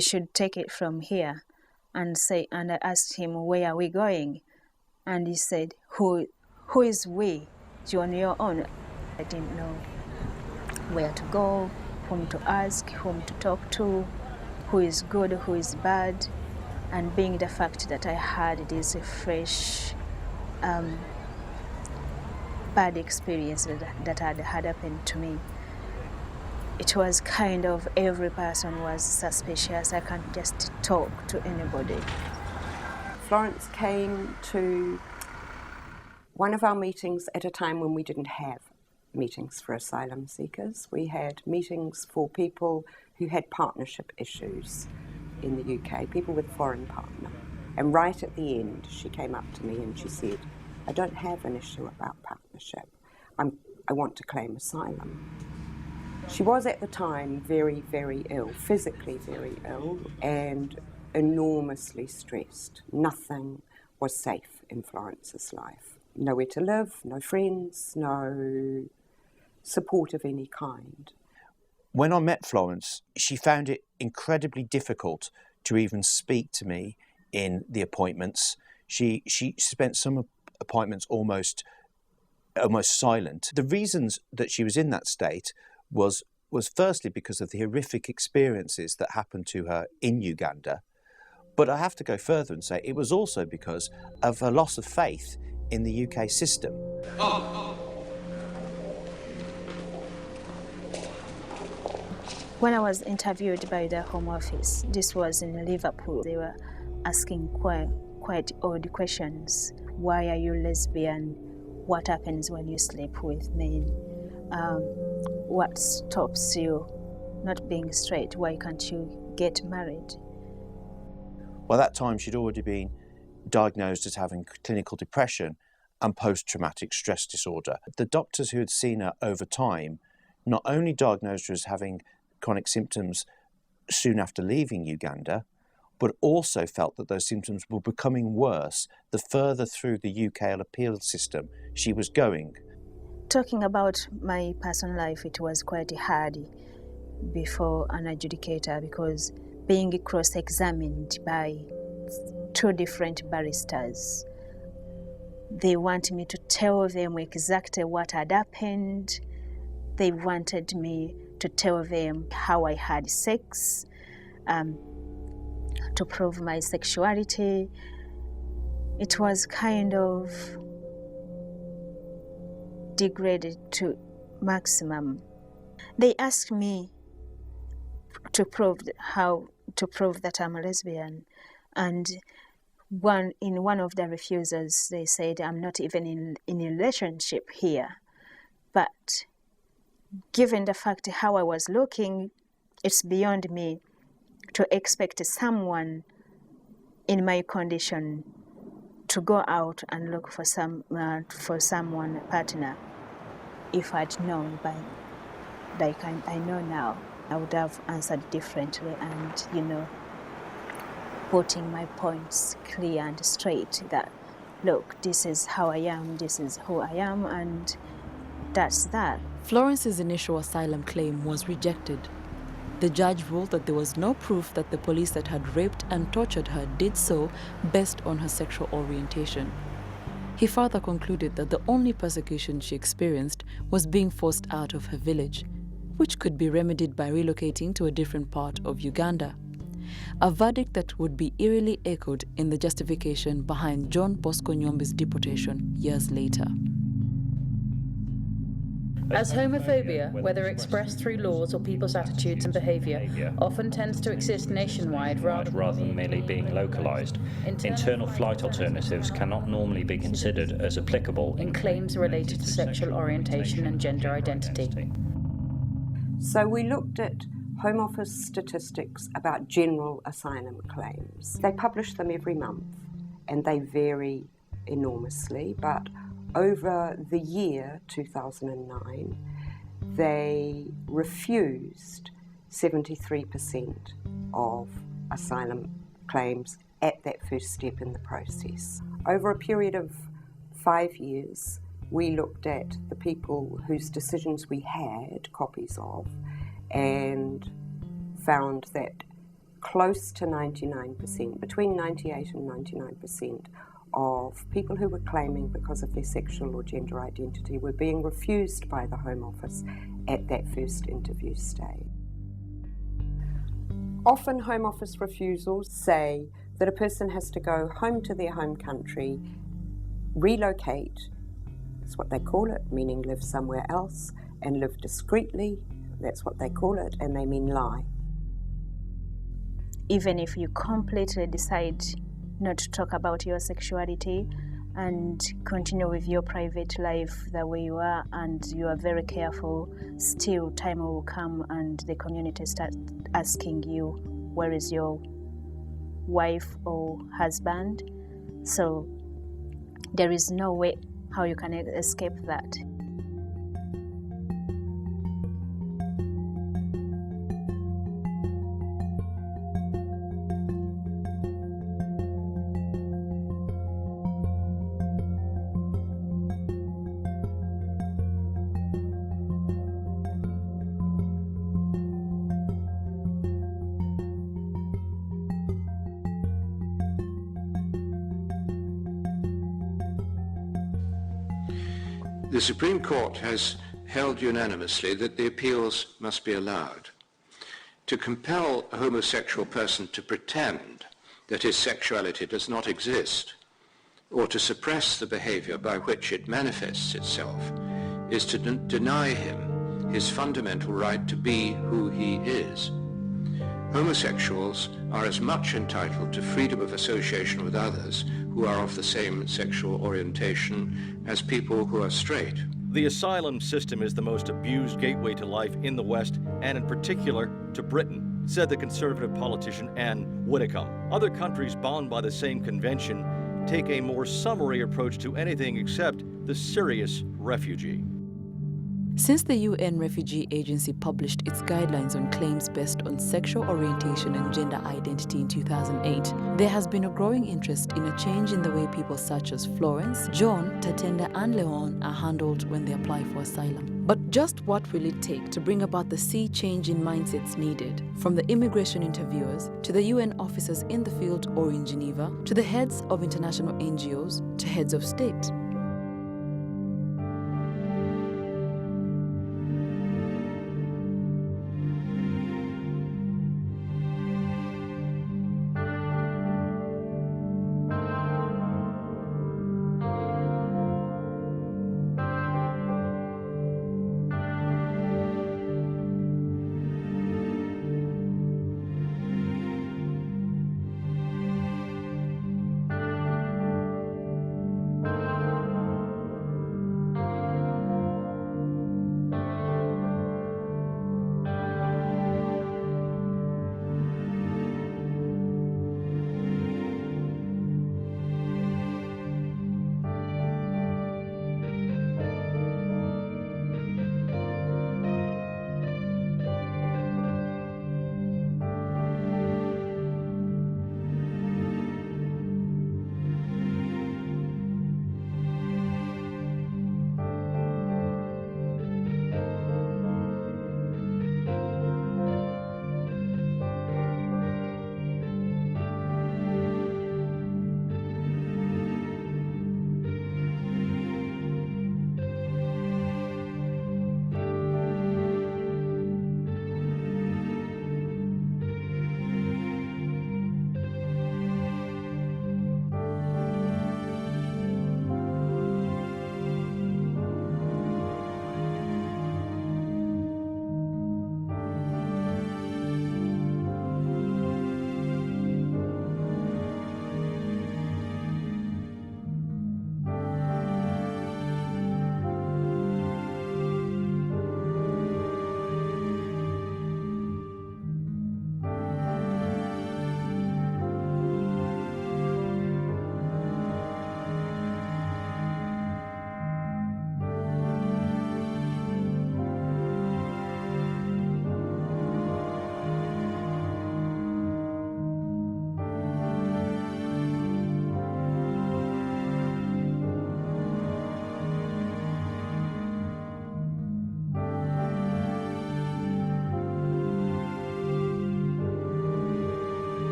should take it from here. And I asked him, where are we going? And he said, who is we? You on your own. I didn't know where to go, whom to ask, whom to talk to, who is good, who is bad. And being the fact that I had this fresh bad experience that had happened to me, it was kind of every person was suspicious. I can't just talk to anybody. Florence came to one of our meetings at a time when we didn't have meetings for asylum seekers. We had meetings for people who had partnership issues in the UK, people with foreign partner. And right at the end, she came up to me and she said, I don't have an issue about partnership. I want to claim asylum. She was at the time very, very ill, physically very ill, and enormously stressed. Nothing was safe in Florence's life. Nowhere to live, no friends, no support of any kind. When I met Florence, she found it incredibly difficult to even speak to me in the appointments. She spent some appointments almost silent. The reasons that she was in that state was firstly because of the horrific experiences that happened to her in Uganda. But I have to go further and say it was also because of her loss of faith in the UK system. When I was interviewed by the Home Office, this was in Liverpool, they were asking quite odd questions. Why are you lesbian? What happens when you sleep with men? What stops you not being straight? Why can't you get married? By that time, she'd already been diagnosed as having clinical depression and post-traumatic stress disorder. The doctors who had seen her over time not only diagnosed her as having chronic symptoms soon after leaving Uganda, but also felt that those symptoms were becoming worse the further through the UK appeal system she was going. Talking about my personal life, it was quite hard before an adjudicator because being cross-examined by two different barristers, they wanted me to tell them exactly what had happened. They wanted me to tell them how I had sex, to prove my sexuality. It was kind of degraded to maximum. They asked me to prove that I'm a lesbian, and in one of the refusals they said I'm not even in a relationship here. But given the fact how I was looking, it's beyond me to expect someone in my condition to go out and look for someone, a partner. If I'd known by like I know now, I would have answered differently and, you know, putting my points clear and straight that, look, this is how I am, this is who I am, and that's that. Florence's initial asylum claim was rejected. The judge ruled that there was no proof that the police that had raped and tortured her did so based on her sexual orientation. He further concluded that the only persecution she experienced was being forced out of her village, which could be remedied by relocating to a different part of Uganda. A verdict that would be eerily echoed in the justification behind John Bosco Nyombi's deportation years later. As homophobia, whether expressed through laws or people's attitudes and behaviour, often tends to exist nationwide rather than merely being localised, internal flight alternatives cannot normally be considered as applicable in claims related to sexual orientation and gender identity. So we looked at Home Office statistics about general asylum claims. They publish them every month and they vary enormously, but over the year 2009, they refused 73% of asylum claims at that first step in the process. Over a period of 5 years, we looked at the people whose decisions we had copies of and found that close to 99%, between 98 and 99%, of people who were claiming because of their sexual or gender identity were being refused by the Home Office at that first interview stage. Often Home Office refusals say that a person has to go home to their home country, relocate, that's what they call it, meaning live somewhere else, and live discreetly, that's what they call it, and they mean lie. Even if you completely decide not to talk about your sexuality and continue with your private life the way you are, and you are very careful, still time will come and the community start asking you, where is your wife or husband? So there is no way how you can escape that. The Supreme Court has held unanimously that the appeals must be allowed. To compel a homosexual person to pretend that his sexuality does not exist, or to suppress the behavior by which it manifests itself, is to deny him his fundamental right to be who he is. Homosexuals are as much entitled to freedom of association with others who are of the same sexual orientation as people who are straight. The asylum system is the most abused gateway to life in the West, and in particular to Britain, said the Conservative politician Anne Widdecombe. Other countries bound by the same convention take a more summary approach to anything except the serious refugee. Since the UN Refugee Agency published its guidelines on claims based on sexual orientation and gender identity in 2008, there has been a growing interest in a change in the way people such as Florence, John, Tatenda, and Leon are handled when they apply for asylum. But just what will it take to bring about the sea change in mindsets needed, from the immigration interviewers to the UN officers in the field or in Geneva, to the heads of international NGOs, to heads of state?